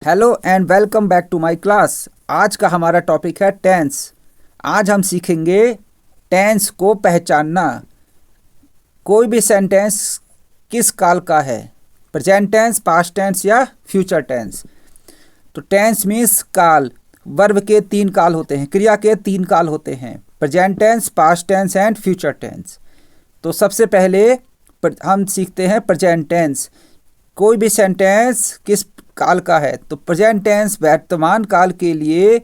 Hello and welcome back to my class. आज का हमारा टॉपिक है टेंस। आज हम सीखेंगे टेंस को पहचानना। कोई भी सेंटेंस किस काल का है, प्रेजेंट टेंस, पास्ट टेंस या फ्यूचर टेंस। तो टेंस मीन्स काल। वर्ब के 3 काल होते हैं, क्रिया के 3 काल होते हैं, present tense, past tense and future tense. तो सबसे पहले हम सीखते हैं प्रेजेंट टेंस। कोई भी सेंटेंस किस काल का है, तो प्रेजेंट टेंस वर्तमान काल के लिए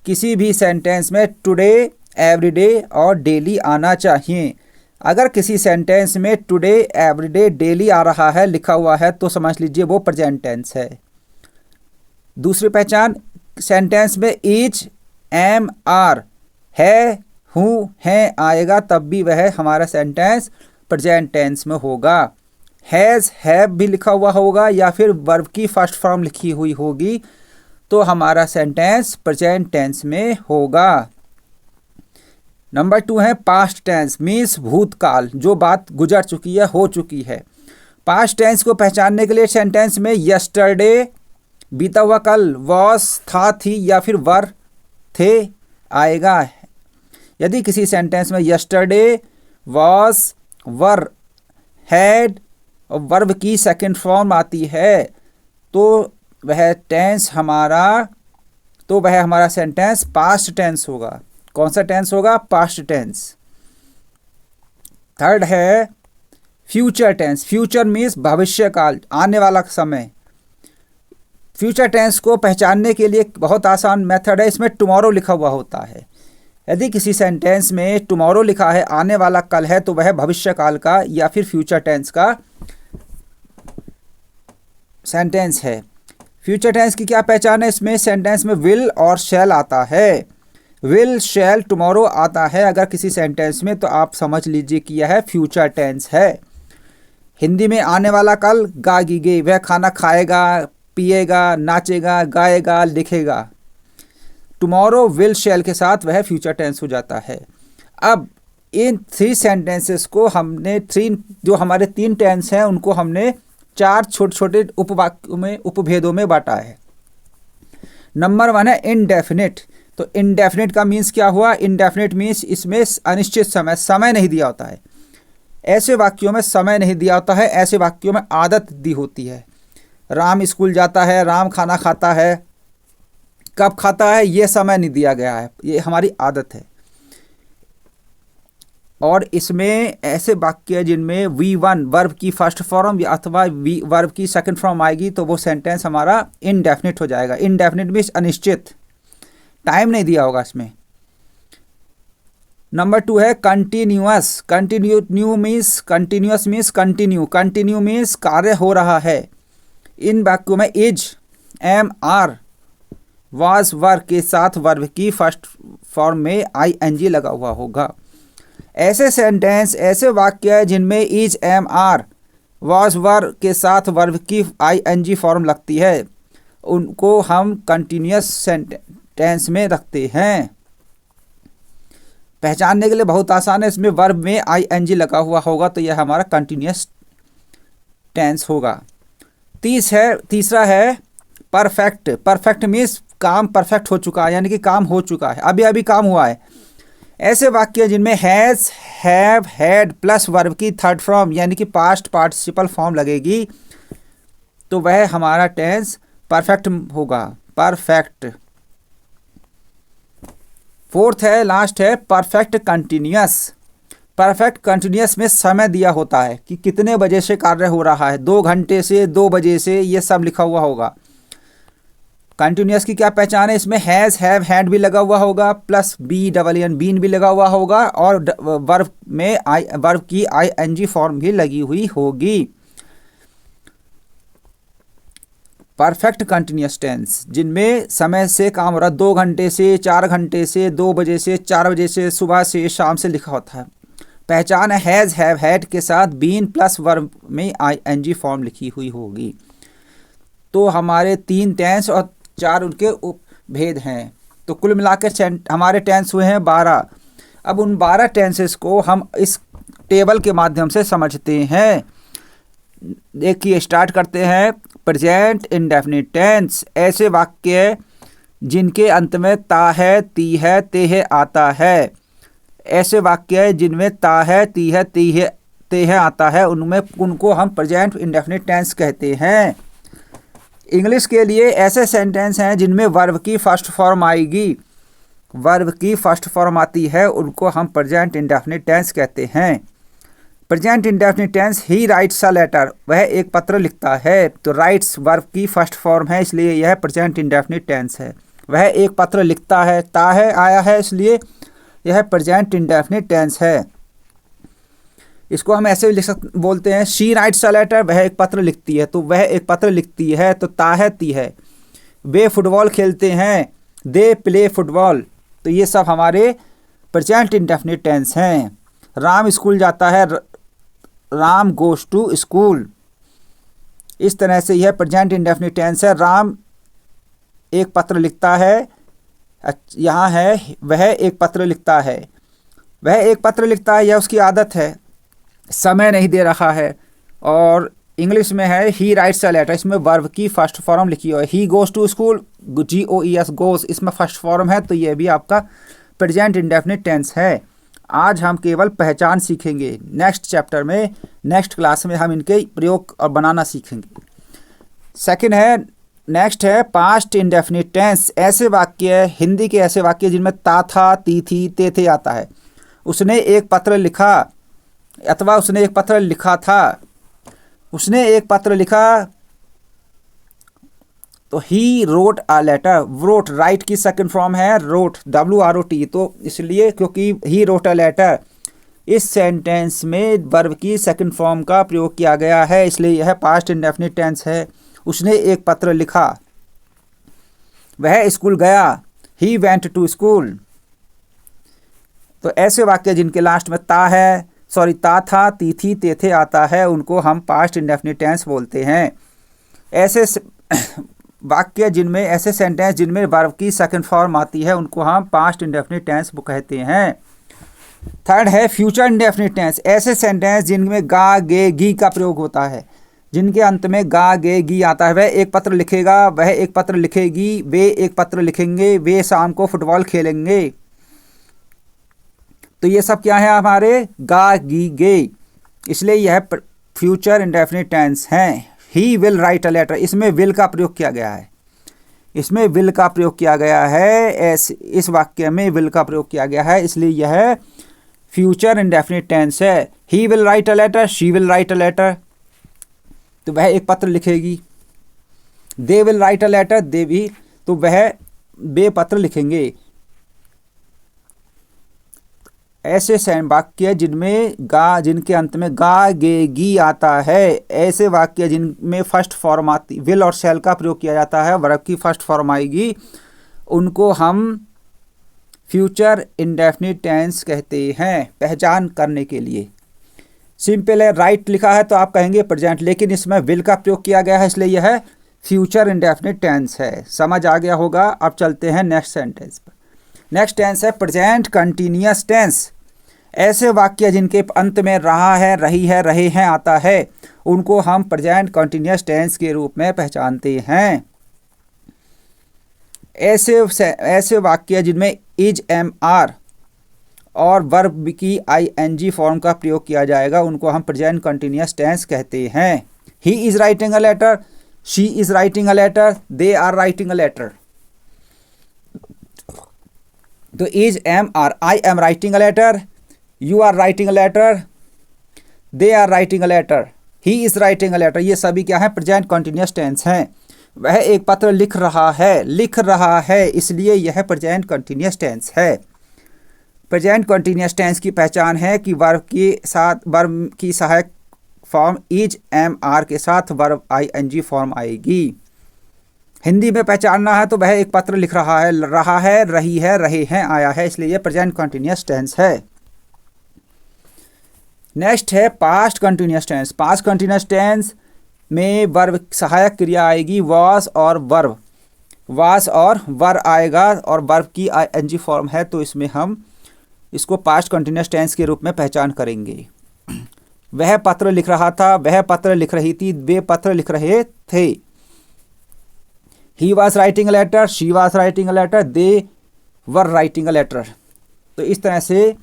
किसी भी सेंटेंस में टुडे, एवरीडे और डेली आना चाहिए। अगर किसी सेंटेंस में टुडे, एवरीडे, डेली आ रहा है, लिखा हुआ है, तो समझ लीजिए वो प्रेजेंट टेंस है। दूसरी पहचान, सेंटेंस में इज, एम, आर, है, हूँ, हैं आएगा तब भी वह हमारा सेंटेंस प्रेजेंट टेंस में होगा। हैज़, हैव भी लिखा हुआ होगा या फिर वर्ब की फर्स्ट फॉर्म लिखी हुई होगी तो हमारा सेंटेंस प्रेजेंट टेंस में होगा। नंबर 2 है पास्ट टेंस, मीन्स भूतकाल, जो बात गुजर चुकी है, हो चुकी है। पास्ट टेंस को पहचानने के लिए सेंटेंस में यस्टरडे, बीता हुआ कल, वॉज, था, थी या फिर वर, थे आएगा। यदि किसी सेंटेंस में यस्टरडे, वॉज, वर, हैड और वर्ब की सेकंड फॉर्म आती है तो वह हमारा सेंटेंस पास्ट टेंस होगा। कौन सा टेंस होगा? Past tense. थर्ड है फ्यूचर टेंस। फ्यूचर मीन्स भविष्य काल, आने वाला समय। फ्यूचर टेंस को पहचानने के लिए बहुत आसान मेथड है, इसमें टुमारो लिखा हुआ होता है। यदि किसी सेंटेंस में टुमारो लिखा है, आने वाला कल है, तो वह भविष्य काल का या फिर फ्यूचर टेंस का सेंटेंस है। फ्यूचर टेंस की क्या पहचान है? इसमें सेंटेंस में विल और शैल आता है। विल, शैल, टुमारो आता है अगर किसी सेंटेंस में, तो आप समझ लीजिए कि यह फ्यूचर टेंस है। हिंदी में आने वाला कल, गाएगी, वह खाना खाएगा, पिएगा, नाचेगा, गाएगा, लिखेगा। टुमारो, विल, शैल के साथ वह फ्यूचर टेंस हो जाता है। अब इन 3 सेंटेंसेस को हमने जो हमारे 3 टेंस हैं उनको हमने 4 छोटे छोटे उपवाक्यों में, उपभेदों में बांटा है। नंबर 1 है इनडेफिनिट। तो इनडेफिनिट का मीन्स क्या हुआ? इनडेफिनिट मीन्स इसमें अनिश्चित समय नहीं दिया होता है। ऐसे वाक्यों में समय नहीं दिया होता है, ऐसे वाक्यों में आदत दी होती है। राम स्कूल जाता है, राम खाना खाता है, कब खाता है ये समय नहीं दिया गया है, ये हमारी आदत है। और इसमें ऐसे वाक्य जिनमें V1 वर्ब की फर्स्ट फॉर्म या अथवा वर्ब की सेकंड फॉर्म आएगी तो वो सेंटेंस हमारा इनडेफिनिट हो जाएगा। इनडेफिनिट मीन्स अनिश्चित, टाइम नहीं दिया होगा इसमें। नंबर 2 है continuous. Continuous means continue means कार्य हो रहा है। इन वाक्यों में इज, एम, आर, वाज, वर के साथ वर्ब की फर्स्ट फॉर्म में ING लगा हुआ होगा। ऐसे सेंटेंस, ऐसे वाक्य जिनमें इज, एम, आर, वाज, वर के साथ वर्ब की ING फॉर्म लगती है उनको हम कंटिन्यूअस सेंटेंस में रखते हैं। पहचानने के लिए बहुत आसान है, इसमें वर्ब में ING लगा हुआ होगा तो यह हमारा कंटिन्यूअस टेंस होगा। तीसरा है परफेक्ट। परफेक्ट मीन्स काम परफेक्ट हो चुका है, यानी कि काम हो चुका है, अभी अभी काम हुआ है। ऐसे वाक्य जिनमें has, have, had plus verb की थर्ड फॉर्म यानी कि पास्ट पार्टिसिपल फॉर्म लगेगी तो वह हमारा टेंस परफेक्ट होगा। परफेक्ट। फोर्थ है, लास्ट है परफेक्ट कंटिन्यूअस। परफेक्ट कंटिन्यूअस में समय दिया होता है कि कितने बजे से कार्य हो रहा है, 2 घंटे से, 2 बजे से, ये सब लिखा हुआ होगा। कंटिन्यूअस की क्या पहचान है? इसमें हैज़, हैव, हैड भी लगा हुआ होगा प्लस BEEN बीन भी लगा हुआ होगा और वर्ब में वर्ब की ING फॉर्म भी लगी हुई होगी। परफेक्ट कंटिन्यूअस टेंस जिनमें समय से काम हो रहा, 2 घंटे से, 4 घंटे से, 2 बजे से, 4 बजे से, सुबह से, शाम से लिखा होता है। पहचान है हैज़, हैव, हैड के साथ बीन प्लस वर्ब में ING फॉर्म लिखी हुई होगी। तो हमारे 3 टेंस और 4 उनके उपभेद हैं। तो कुल मिलाकर हमारे टेंस हुए हैं 12। अब उन 12 टेंसेस को हम इस टेबल के माध्यम से समझते हैं। देखिए, स्टार्ट करते हैं। प्रेजेंट इंडेफिनिट टेंस ऐसे वाक्य जिनके अंत में ता है, ती है, ते है आता है। ऐसे वाक्य जिनमें ता है, ती है, ते है आता है उनको हम प्रेजेंट इंडेफिनिट टेंस कहते हैं। इंग्लिश के लिए ऐसे सेंटेंस हैं जिनमें वर्ब की फर्स्ट फॉर्म आएगी, वर्ब की फर्स्ट फॉर्म आती है, उनको हम प्रेजेंट इंडेफिनिट टेंस कहते हैं। Present indefinite tense he writes a letter, वह एक पत्र लिखता है। तो राइट्स वर्ब की फर्स्ट फॉर्म है, इसलिए यह प्रेजेंट इंडेफिनिट टेंस है। वह एक पत्र लिखता है, ता है आया है, इसलिए यह प्रेजेंट इंडेफिनिट टेंस है। इसको हम ऐसे भी बोलते हैं, शी राइट्स अ लेटर, वह एक पत्र लिखती है। तो वह एक पत्र लिखती है, तो ता है, ती है। वे फुटबॉल खेलते हैं, दे प्ले फुटबॉल। तो ये सब हमारे प्रेजेंट इंडेफिनिट टेंस हैं। राम स्कूल जाता है, राम गोज टू स्कूल। इस तरह से यह प्रेजेंट इंडेफिनिट टेंस है। राम एक पत्र लिखता है, यहाँ है वह एक पत्र लिखता है। वह एक पत्र लिखता है, यह उसकी आदत है, समय नहीं दे रहा है। और इंग्लिश में है ही राइट्स अ लेटर, इसमें वर्ब की फर्स्ट फॉर्म लिखी हुई है। He goes to school, GOES goes, इसमें फर्स्ट फॉर्म है, तो यह भी आपका प्रेजेंट इंडेफिनिट टेंस है। आज हम केवल पहचान सीखेंगे। नेक्स्ट चैप्टर में, नेक्स्ट क्लास में हम इनके प्रयोग और बनाना सीखेंगे। सेकंड है, नेक्स्ट है पास्ट इंडेफिनिट टेंस। ऐसे वाक्य, हिंदी के ऐसे वाक्य जिनमें ता था, ती थी, ते थे आता है। उसने एक पत्र लिखा, अथवा उसने एक पत्र लिखा था। उसने एक पत्र लिखा, तो he wrote a letter. Wrote write की सेकंड फॉर्म है रोट, WROT। तो इसलिए क्योंकि ही रोट अ लेटर, इस सेंटेंस में वर्ब की सेकंड फॉर्म का प्रयोग किया गया है, इसलिए यह पास्ट इंडेफिनिट टेंस है। उसने एक पत्र लिखा, वह स्कूल गया, ही वेंट टू स्कूल। तो ऐसे वाक्य जिनके लास्ट में ता है, ता था, ती थी, ते थे आता है, उनको हम पास्ट इंडेफिनिट टेंस बोलते हैं। ऐसे वाक्य जिनमें, ऐसे सेंटेंस जिनमें वर्ब की सेकंड फॉर्म आती है, उनको हम पास्ट इंडेफिनिट टेंस कहते हैं। थर्ड है फ्यूचर इंडेफिनिट टेंस। ऐसे सेंटेंस जिनमें गा, गे, गी का प्रयोग होता है, जिनके अंत में गा, गे, गी आता है। वह एक पत्र लिखेगा, वह एक पत्र लिखेगी, वे एक पत्र लिखेंगे, वे शाम को फुटबॉल खेलेंगे। तो ये सब क्या है हमारे, गा, गी, गे, इसलिए यह फ्यूचर इंडेफिनिट टेंस हैं। He will write a letter, इसमें विल का प्रयोग किया गया है, इसमें विल का प्रयोग किया गया है, इस वाक्य में विल का प्रयोग किया गया है, इसलिए यह फ्यूचर इंडेफिनिट टेंस है। He will write a letter, she will write a letter, तो वह एक पत्र लिखेगी। They will write a letter, they भी, तो वे पत्र लिखेंगे। ऐसे वाक्य जिनमें गा, जिनके अंत में गा, गे, गी आता है, ऐसे वाक्य जिनमें फर्स्ट फॉर्म आती, विल और शैल का प्रयोग किया जाता है, वर्ब की फर्स्ट फॉर्म आएगी, उनको हम फ्यूचर इंडेफिनिट टेंस कहते हैं। पहचान करने के लिए सिंपल है, राइट लिखा है तो आप कहेंगे प्रेजेंट, लेकिन इसमें विल का प्रयोग किया गया है, इसलिए यह फ्यूचर इंडेफिनिट टेंस है। समझ आ गया होगा। अब चलते हैं नेक्स्ट सेंटेंस पर। नेक्स्ट टेंस है प्रेजेंट कंटिन्यूअस टेंस। ऐसे वाक्य जिनके अंत में रहा है, रही है, रहे हैं आता है, उनको हम प्रेजेंट कंटिन्यूअस टेंस के रूप में पहचानते हैं। ऐसे वाक्य जिनमें इज, एम, आर और वर्ब की ING फॉर्म का प्रयोग किया जाएगा, उनको हम प्रेजेंट कंटिन्यूअस टेंस कहते हैं। He is writing a letter, she is writing a letter, they are writing a letter. तो is, am, are, I am writing a letter, you are writing a letter, they are writing a letter, he is writing a letter, ये सभी क्या है, present continuous tense हैं। वह एक पत्र लिख रहा है, इसलिए यह प्रेजेंट कंटिन्यूअस टेंस है। प्रेजेंट कंटिन्यूअस टेंस की पहचान है कि वर्ब की सहायक फॉर्म इज, एम, आर के साथ वर्ब ING फॉर्म आएगी। हिंदी में पहचानना है तो वह एक पत्र लिख रहा है, रही है, रहे हैं, आया है, इसलिए यह प्रेजेंट कंटिन्यूअस टेंस है। नेक्स्ट है past continuous tense. Past continuous tense में वर्ब सहायक क्रिया आएगी, वॉस और वर्ब, वास और वर आएगा, और वर्ब की ING फॉर्म है, तो इसमें हम इसको पास्ट कंटिन्यूअस टेंस के रूप में पहचान करेंगे। वह पत्र लिख रहा था, वह पत्र लिख रही थी, वे पत्र लिख रहे थे। He was writing a letter, she was writing a letter, they were writing a letter. तो इस तरह से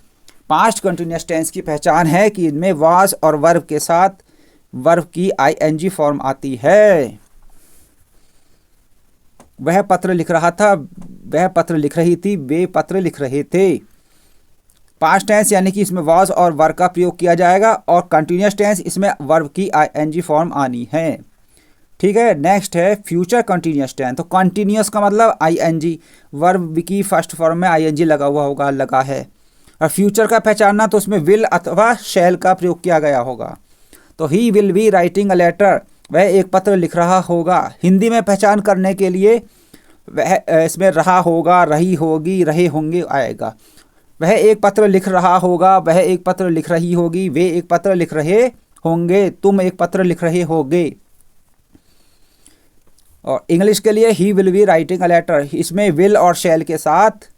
पास्ट कंटिन्यूअस टेंस की पहचान है कि इनमें वाज और वर्ब के साथ वर्ब की आईएनजी फॉर्म आती है। वह पत्र लिख रहा था, वह पत्र लिख रही थी, वे पत्र लिख रहे थे। पास्ट टेंस यानी कि इसमें वाज और वर्ब का प्रयोग किया जाएगा, और कंटिन्यूअस टेंस इसमें वर्ब की आईएनजी फॉर्म आनी है। ठीक है, नेक्स्ट है फ्यूचर कंटिन्यूअस टेंस। तो कंटिन्यूअस का मतलब आईएनजी, वर्ब की फर्स्ट फॉर्म में आईएनजी लगा हुआ होगा, लगा है। और फ्यूचर का पहचानना तो उसमें विल अथवा शैल का प्रयोग किया गया होगा। तो he will be writing a letter, वह एक पत्र लिख रहा होगा। हिंदी में पहचान करने के लिए वह इसमें रहा होगा, रही होगी, रहे होंगे आएगा। वह एक पत्र लिख रहा होगा, वह एक पत्र लिख रही होगी, वे एक पत्र लिख रहे होंगे, तुम एक पत्र लिख रहे होगे। और इंग्लिश के लिए he will be writing a letter, इसमें विल और शैल के साथ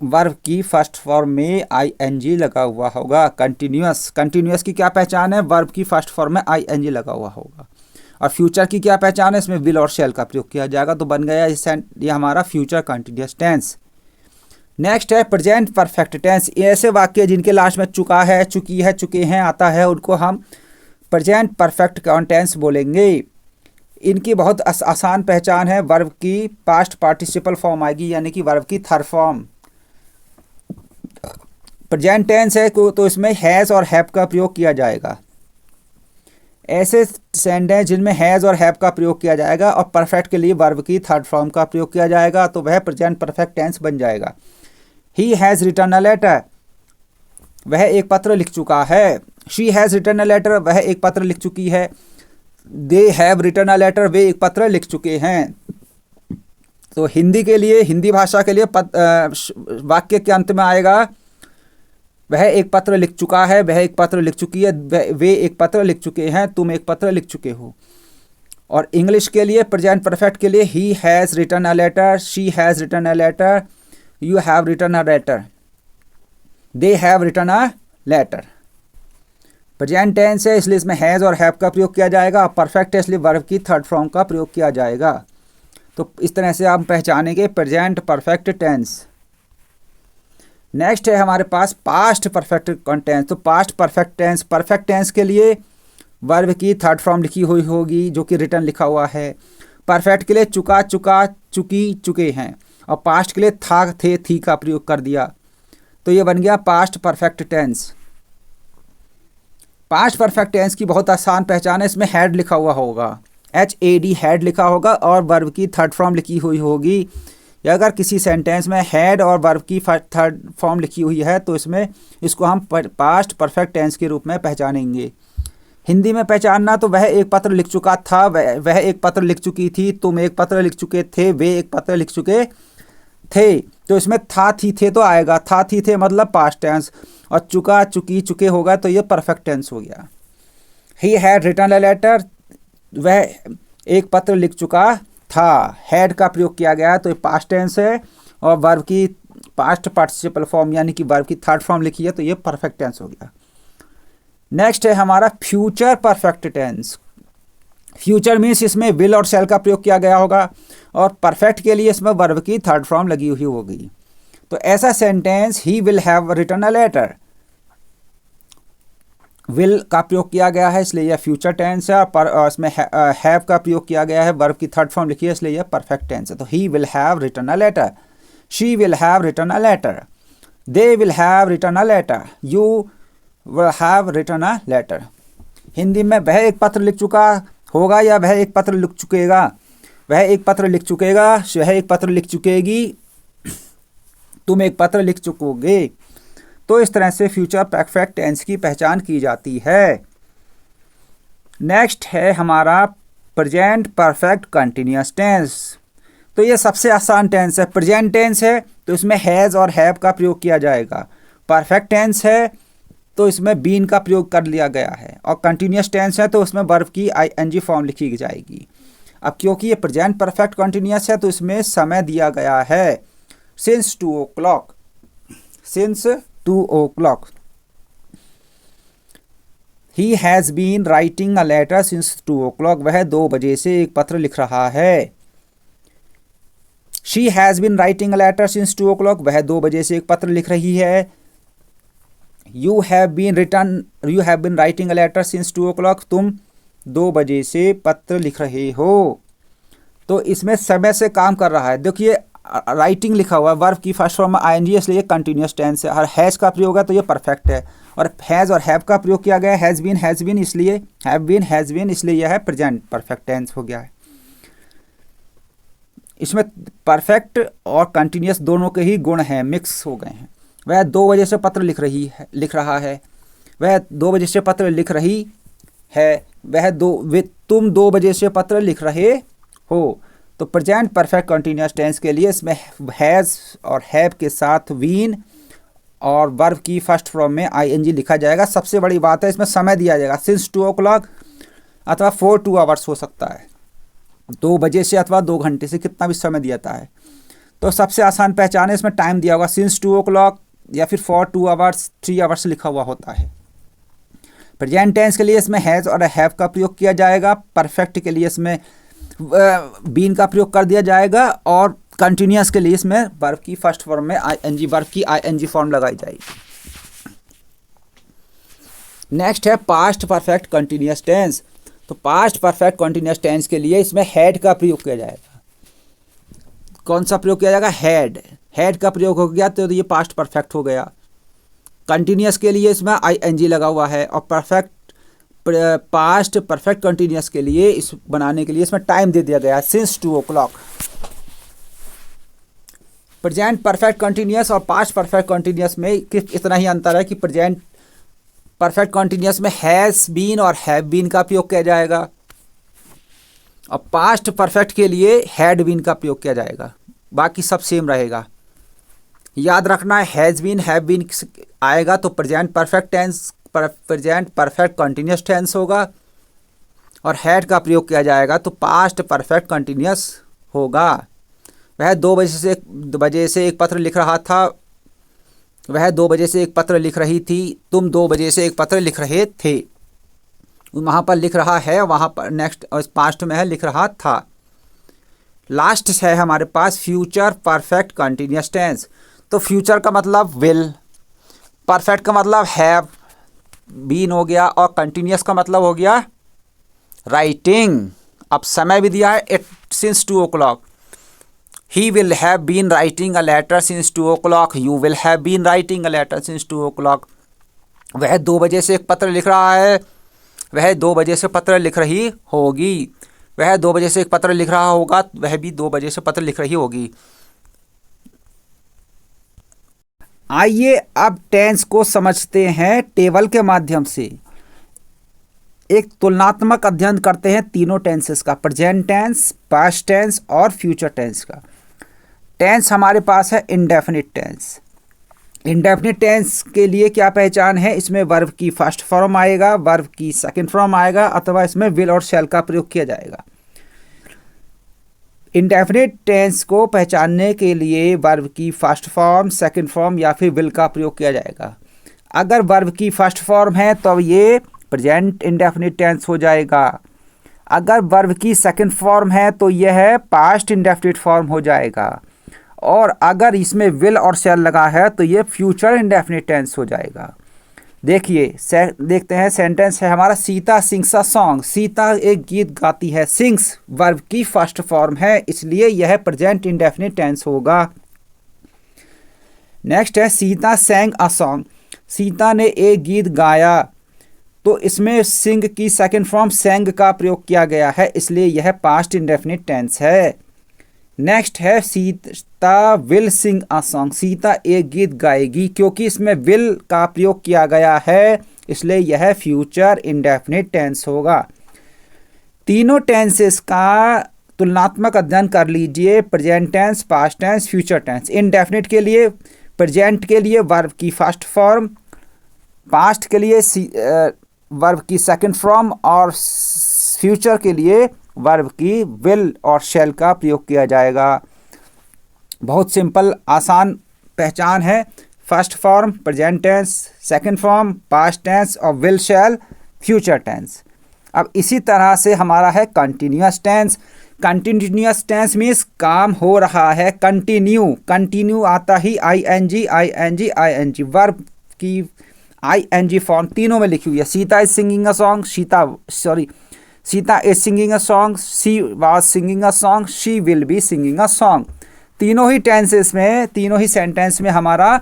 वर्ब की फर्स्ट फॉर्म में आईएनजी लगा हुआ होगा। कंटिन्यूअस, कंटिन्यूअस की क्या पहचान है? वर्ब की फर्स्ट फॉर्म में आईएनजी लगा हुआ होगा। और फ्यूचर की क्या पहचान है? इसमें विल और शैल का प्रयोग किया जाएगा। तो बन गया ये हमारा फ्यूचर कंटिन्यूअस टेंस। नेक्स्ट है प्रेजेंट परफेक्ट टेंस। ऐसे वाक्य जिनके लास्ट में चुका है, चुकी है, चुके हैं आता है, उनको हम प्रेजेंट परफेक्ट टेंस बोलेंगे। इनकी बहुत आसान पहचान है। वर्ब की पास्ट पार्टिसिपल फॉर्म आएगी, यानी कि वर्ब की थर्ड फॉर्म। प्रेजेंट टेंस है तो इसमें हैज़ और हैव का प्रयोग किया जाएगा। ऐसे सेंटेंस जिनमें हैज़ और हैव का प्रयोग किया जाएगा और परफेक्ट के लिए वर्ब की थर्ड फॉर्म का प्रयोग किया जाएगा, तो वह प्रेजेंट परफेक्ट टेंस बन जाएगा। He has written a letter, वह एक पत्र लिख चुका है। She has written a letter, वह एक पत्र लिख चुकी है। They have written a letter, वे एक पत्र लिख चुके हैं। तो हिंदी के लिए, हिंदी भाषा के लिए वाक्य के अंत में आएगा वह एक पत्र लिख चुका है, वह एक पत्र लिख चुकी है, वे एक पत्र लिख चुके हैं, तुम एक पत्र लिख चुके हो। और इंग्लिश के लिए प्रेजेंट परफेक्ट के लिए he has written a letter, she has written a letter, you have written a letter, they have written a letter. Present tense है इसलिए इसमें हैज़ और हैव का प्रयोग किया जाएगा। परफेक्ट है इसलिए वर्ब की थर्ड फॉर्म का प्रयोग किया जाएगा। तो इस तरह से आप पहचानेंगे प्रेजेंट परफेक्ट टेंस। नेक्स्ट है हमारे पास पास्ट परफेक्ट टेंस। तो past perfect tense, perfect tense के लिए वर्ब की थर्ड फॉर्म लिखी हुई होगी, जो कि रिटन लिखा हुआ है। परफेक्ट के लिए चुका, चुका, चुकी, चुके हैं। और पास्ट के लिए था, थे, थी का प्रयोग कर दिया, तो ये बन गया past perfect tense. Past perfect tense की बहुत आसान पहचान है। इसमें हैड लिखा हुआ होगा, HAD हैड लिखा होगा, और वर्ब की थर्ड फॉर्म लिखी हुई होगी। या अगर किसी सेंटेंस में हैड और वर्ब की थर्ड फॉर्म लिखी हुई है तो इसको हम पास्ट परफेक्ट टेंस के रूप में पहचानेंगे। हिंदी में पहचानना तो वह एक पत्र लिख चुका था, वह एक पत्र लिख चुकी थी, तुम एक पत्र लिख चुके थे, वे एक पत्र लिख चुके थे। तो इसमें था, थी, थे तो आएगा। था, थी, थे मतलब पास्ट टेंस, और चुका, चुकी, चुके होगा तो ये परफेक्ट टेंस हो गया। He had written a letter, वह एक पत्र लिख चुका था। हैड का प्रयोग किया गया तो ये पास्ट टेंस है, और वर्ब की पास्ट पार्टिसिपल फॉर्म यानी कि वर्ब की थर्ड फॉर्म लिखी है तो ये परफेक्ट टेंस हो गया। नेक्स्ट है हमारा future perfect tense. Future means इसमें विल और शैल का प्रयोग किया गया होगा, और परफेक्ट के लिए इसमें वर्ब की थर्ड फॉर्म लगी हुई होगी। तो ऐसा sentence he will have written a letter, will का प्रयोग किया गया है इसलिए यह फ्यूचर टेंस है, पर इसमें हैव का प्रयोग किया गया है, वर्ब की थर्ड फॉर्म लिखी है इसलिए यह परफेक्ट टेंस है। तो he will have written a letter, she will have written a letter, they will have written a letter, you will have written a letter. Hindi में वह एक पत्र लिख चुका होगा या वह एक पत्र लिख चुकेगा, वह एक पत्र लिख चुकेगा, वह एक पत्र लिख चुकेगी, तुम एक पत्र लिख चुकोगे। तो इस तरह से फ्यूचर परफेक्ट टेंस की पहचान की जाती है। नेक्स्ट है हमारा प्रेजेंट परफेक्ट कंटिन्यूअस टेंस। तो ये सबसे आसान टेंस है। प्रेजेंट टेंस है तो इसमें हैज़ और हैव का प्रयोग किया जाएगा। परफेक्ट टेंस है तो इसमें बीन का प्रयोग कर लिया गया है, और कंटिन्यूअस टेंस है तो उसमें वर्ब की ING फॉर्म लिखी जाएगी। अब क्योंकि ये प्रेजेंट परफेक्ट कंटिन्यूअस है तो इसमें समय दिया गया है, since 2 o'clock, since 2 o'clock। He has been writing a letter since 2 o'clock, वह 2 बजे से एक पत्र लिख रहा है। She has been writing a letter since 2 o'clock, वह 2 बजे से एक पत्र लिख रही है। You have been writing a letter since 2 o'clock, तुम 2 बजे से पत्र लिख रहे हो। तो इसमें समय से काम कर रहा है। देखिए राइटिंग लिखा हुआ है, वर्ब की फर्स्ट फॉर्म में आईएनजी, इसलिए कंटिन्यूअस टेंस है। और हैज़ का प्रयोग है तो ये परफेक्ट है। और हैज़ और हैव का प्रयोग किया गया है, हैज़ बीन इसलिए हैज़ बीन इसलिए यह है प्रेजेंट परफेक्ट टेंस हो गया है। इसमें परफेक्ट और कंटिन्यूस दोनों के ही गुण हैं, मिक्स हो गए हैं। वह 2 बजे से पत्र लिख रहा है। वह 2 बजे से पत्र लिख रही है। तुम 2 बजे से पत्र लिख रहे हो। तो प्रेजेंट परफेक्ट कंटिन्यूस टेंस के लिए इसमें हैज़ और हैव के साथ बीन और वर्ब की फर्स्ट फॉर्म में आईएनजी लिखा जाएगा। सबसे बड़ी बात है इसमें समय दिया जाएगा, सिंस 2 o'clock अथवा 2 hours हो सकता है, 2 बजे से अथवा 2 घंटे से, कितना भी समय दिया जाता है। तो सबसे आसान पहचान है, इसमें टाइम दिया होगा सिंस 2 o'clock या फिर 2 hours 3 hours लिखा हुआ होता है। प्रेजेंट टेंस के लिए इसमें हैज़ और हैव का प्रयोग किया जाएगा। परफेक्ट के लिए इसमें बीन का प्रयोग कर दिया जाएगा। और कंटिन्यूस के लिए इसमें वर्ब की फर्स्ट फॉर्म में वर्ब की आईएनजी फॉर्म लगाई जाएगी। नेक्स्ट है पास्ट परफेक्ट कंटिन्यूस टेंस। तो पास्ट परफेक्ट कंटिन्यूस टेंस के लिए इसमें हैड का प्रयोग किया जाएगा। कौन सा प्रयोग किया जाएगा? हैड का प्रयोग हो गया तो ये पास्ट परफेक्ट हो गया। कंटिन्यूस के लिए इसमें आईएनजी लगा हुआ है। और पास्ट परफेक्ट कंटिन्यूस के लिए इस बनाने के लिए इसमें टाइम दे दिया गया है, since 2 o'clock। Present perfect continuous और पास्ट परफेक्ट कंटिन्यूस में इतना ही अंतर है कि प्रेजेंट परफेक्ट कंटिन्यूस में हैज़ बीन और हैव बीन का प्रयोग किया जाएगा और पास्ट परफेक्ट के लिए हैड बीन का प्रयोग किया जाएगा। बाकी सब सेम रहेगा। याद रखना है, हैज़ बीन हैव बीन आएगा तो प्रेजेंट परफेक्ट कंटिन्यूस टेंस होगा और हैड का प्रयोग किया जाएगा तो पास्ट परफेक्ट कंटिन्यूस होगा। वह 2 बजे से एक पत्र लिख रहा था। वह 2 बजे से एक पत्र लिख रही थी। तुम 2 बजे से एक पत्र लिख रहे थे। वहाँ पर लिख रहा है, वहाँ पर नेक्स्ट पास्ट में है लिख रहा था। लास्ट है हमारे पास फ्यूचर परफेक्ट कंटिन्यूस टेंस। तो फ्यूचर का मतलब विल, परफेक्ट का मतलब हैव बीन हो गया और कंटिन्यूस का मतलब हो गया राइटिंग। अब समय भी दिया है since 2 o'clock। He will have been writing a letter since 2 o'clock. You will have been writing a letter since 2 o'clock. वह 2 बजे से एक पत्र लिख रहा है। वह 2 बजे से पत्र लिख रही होगी। वह 2 बजे से एक पत्र लिख रहा होगा। वह भी 2 बजे से पत्र लिख रही होगी। आइए अब टेंस को समझते हैं टेबल के माध्यम से। एक तुलनात्मक अध्ययन करते हैं तीनों टेंसेस का, प्रेजेंट टेंस, पास्ट टेंस और फ्यूचर टेंस का। टेंस हमारे पास है इंडेफिनिट टेंस। इंडेफिनिट टेंस के लिए क्या पहचान है? इसमें वर्ब की फर्स्ट फॉर्म आएगा, वर्ब की सेकंड फॉर्म आएगा अथवा इसमें विल और शैल का प्रयोग किया जाएगा। इंडेफिनिट टेंस को पहचानने के लिए वर्ब की फर्स्ट फॉर्म, सेकंड फॉर्म या फिर विल का प्रयोग किया जाएगा। अगर वर्ब की फर्स्ट फॉर्म है तो ये प्रेजेंट इंडेफिनिट टेंस हो जाएगा। अगर वर्ब की सेकंड फॉर्म है तो यह है पास्ट इंडेफिनिट फॉर्म हो जाएगा। और अगर इसमें विल और शैल लगा है तो ये फ्यूचर इंडेफिनिट टेंस हो जाएगा। देखिए देखते हैं, सेंटेंस है हमारा, Sita sings a song. Sita एक गीत गाती है। सिंग्स वर्ब की फर्स्ट फॉर्म है, इसलिए यह प्रेजेंट इंडेफिनिट टेंस होगा। नेक्स्ट है सीता सैंग अ सॉन्ग। सीता ने एक गीत गाया। तो इसमें सिंग की सेकंड फॉर्म सैंग का प्रयोग किया गया है, इसलिए यह पास्ट इंडेफिनिट टेंस है। नेक्स्ट है Sita will sing a song. Sita एक गीत गाएगी, क्योंकि इसमें विल का प्रयोग किया गया है, इसलिए यह फ्यूचर इंडेफिनिट टेंस होगा। तीनों टेंसेस का तुलनात्मक अध्ययन कर लीजिए, present tense, past tense, future tense. Indefinite के लिए प्रेजेंट के लिए वर्ब की फर्स्ट फॉर्म, पास्ट के लिए वर्ब की सेकंड फॉर्म और फ्यूचर के लिए वर्ब की विल और शैल का प्रयोग किया जाएगा। बहुत सिंपल आसान पहचान है। First form present tense, second form past tense और विल शैल फ्यूचर टेंस। अब इसी तरह से हमारा है continuous tense. Continuous tense means काम हो रहा है, कंटिन्यू। कंटिन्यू आता ही आईएनजी आईएनजी आईएनजी, वर्ब की आईएनजी फॉर्म तीनों में लिखी हुई है। Sita is singing a song, Sita is singing a song, she was singing a song, she will be singing a song. तीनों ही टेंसेस में, तीनों ही सेंटेंस में हमारा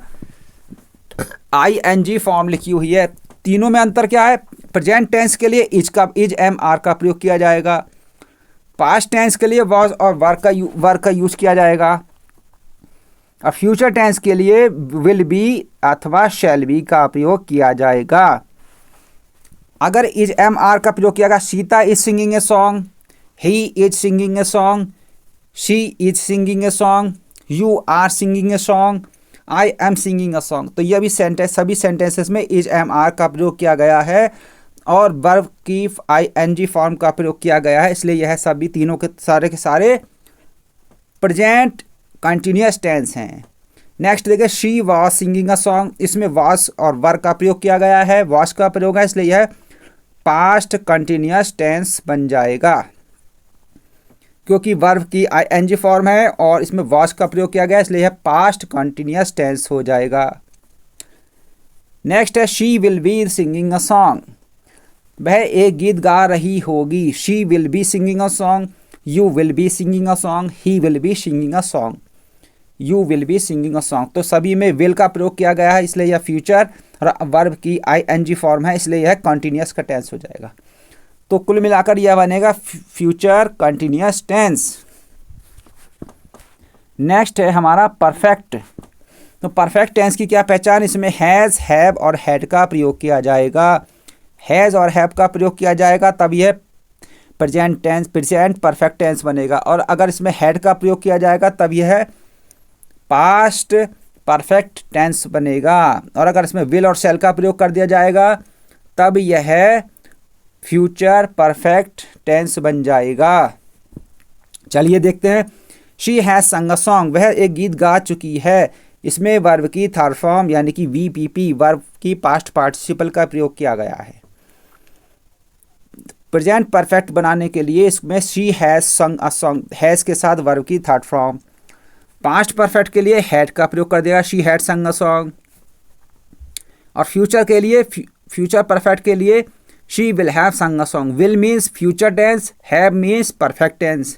आईएनजी फॉर्म लिखी हुई है। तीनों में अंतर क्या है? प्रेजेंट टेंस के लिए इज एम आर का प्रयोग किया जाएगा, पास्ट टेंस के लिए वॉज और वर्क का यूज किया जाएगा, और फ्यूचर टेंस के लिए विल बी अथवा शैल बी का प्रयोग किया जाएगा। अगर इज एम आर का प्रयोग किया गया, Sita is singing a song, he is singing a song, she is singing a song, you are singing a song, I am singing a song, तो यह भी सेंटेंस, सभी सेंटेंसेस में इज एम आर का प्रयोग किया गया है और वर्ब की आईएनजी फॉर्म का प्रयोग किया गया है, इसलिए यह सभी तीनों के सारे प्रेजेंट कंटिन्यूअस टेंस हैं। नेक्स्ट देखिए, she was singing a song, इसमें वॉज और वर्ब का प्रयोग किया गया है, वॉज का प्रयोग है, इसलिए यह पास्ट कंटिन्यूअस टेंस बन जाएगा, क्योंकि वर्ब की आईएनजी फॉर्म है और इसमें वॉज का प्रयोग किया गया, इसलिए यह पास्ट कंटिन्यूअस टेंस हो जाएगा। नेक्स्ट है, she will be singing a song, वह एक गीत गा रही होगी, she will be singing a song, you will be singing a song, he will be singing a song, you will be singing a song, तो सभी में विल का प्रयोग किया गया है, इसलिए यह फ्यूचर और वर्ब की आईएनजी फॉर्म है, इसलिए यह कंटिन्यूअस का टेंस हो जाएगा। तो कुल मिलाकर यह बनेगा फ्यूचर कंटिन्यूअस टेंस। नेक्स्ट है हमारा परफेक्ट। तो परफेक्ट टेंस की क्या पहचान? इसमें हैज़, हैव और हैड का प्रयोग किया जाएगा। हैज़ और हैव का प्रयोग किया जाएगा तब यह present tense, present perfect tense बनेगा, और अगर इसमें हैड का प्रयोग किया जाएगा तब यह पास्ट परफेक्ट टेंस बनेगा, और अगर इसमें विल और शैल का प्रयोग कर दिया जाएगा तब यह फ्यूचर परफेक्ट टेंस बन जाएगा। चलिए देखते हैं, शी हैज़ संग अ सॉन्ग, वह एक गीत गा चुकी है, इसमें वर्ब की थर्ड फॉर्म यानी कि वीपीपी, वर्ब की पास्ट पार्टिसिपल का प्रयोग किया गया है। प्रेजेंट परफेक्ट बनाने के लिए इसमें शी हैज़ संग अ सॉन्ग, हैज़ के साथ वर्ब की थर्ड फॉर्म। पास्ट परफेक्ट के लिए हैड का प्रयोग कर देगा, she had sung a song, और फ्यूचर के लिए, फ्यूचर परफेक्ट के लिए she will have sung a song. Will means future tense, have means perfect tense,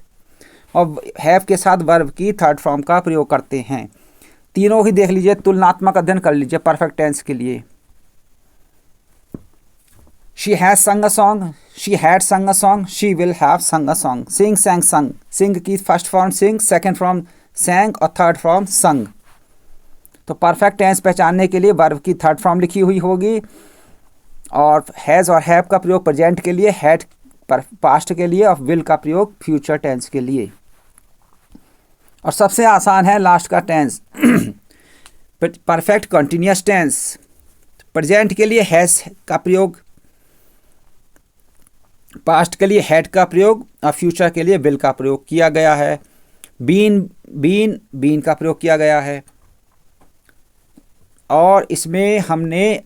और हैव के साथ वर्ब की थर्ड फॉर्म का प्रयोग करते हैं। तीनों ही देख लीजिए, तुलनात्मक अध्ययन कर लीजिए परफेक्ट टेंस के लिए। शी हैज संग a song, she had sung a song, she will have sung a song. Sing, sang, sung, sing की first form sing, second form sang और थर्ड फॉर्म संग। तो परफेक्ट टेंस पहचानने के लिए वर्ब की थर्ड फॉर्म लिखी हुई होगी, और हैज़ और हैव का प्रयोग प्रेजेंट के लिए, हैड पास्ट के लिए, और विल का प्रयोग फ्यूचर टेंस के लिए। और सबसे आसान है लास्ट का tense, perfect continuous tense. Present के लिए हैज़ का प्रयोग, पास्ट के लिए हैड का प्रयोग, और फ्यूचर के लिए विल का प्रयोग किया गया है। बीन का प्रयोग किया गया है, और इसमें हमने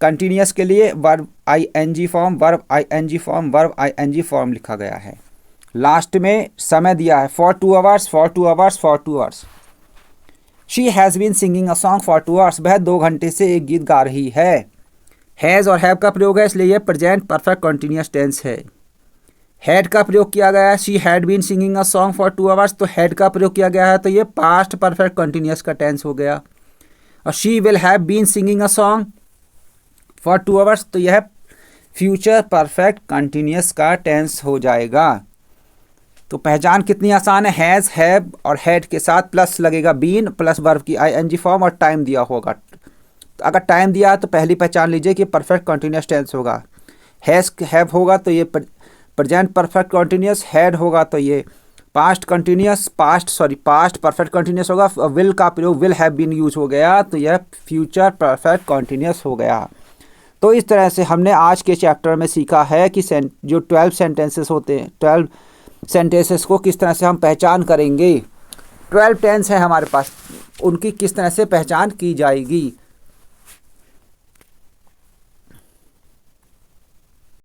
कंटिन्यूअस के लिए verb ING form, verb ING form, verb ING form लिखा गया है। लास्ट में समय दिया है for 2 hours, for 2 hours, for 2 hours. She has been singing a song for 2 hours, वह 2 घंटे से एक गीत गा रही है। हैज़ और हैव का प्रयोग है, इसलिए यह प्रेजेंट परफेक्ट कंटिन्यूअस टेंस है। हैड का प्रयोग किया गया है, she had been singing a song for 2 hours, तो हैड का प्रयोग किया गया है, तो ये पास्ट परफेक्ट कंटिन्यूअस का टेंस हो गया। और she will have been singing a song for 2 hours, तो यह फ्यूचर परफेक्ट कंटिन्यूअस का टेंस हो जाएगा। तो पहचान कितनी आसान है, हैज़, हैव और हैड के साथ प्लस लगेगा बीन प्लस वर्ब की आईएनजी फॉर्म, और टाइम दिया होगा। तो अगर टाइम दिया तो पहली पहचान लीजिए कि परफेक्ट कंटिन्यूअस टेंस होगा। हैज़ हैव होगा तो ये प्रेजेंट परफेक्ट कंटिन्यूअस, हैड होगा तो ये past continuous, past perfect continuous होगा। विल का प्रयोग, विल हैव बीन यूज हो गया, तो यह फ्यूचर परफेक्ट कंटिन्यूअस हो गया। तो इस तरह से हमने आज के चैप्टर में सीखा है कि जो 12 सेंटेंसेस होते हैं, 12 सेंटेंसेस को किस तरह से हम पहचान करेंगे। 12 टेंस है हमारे पास, उनकी किस तरह से पहचान की जाएगी।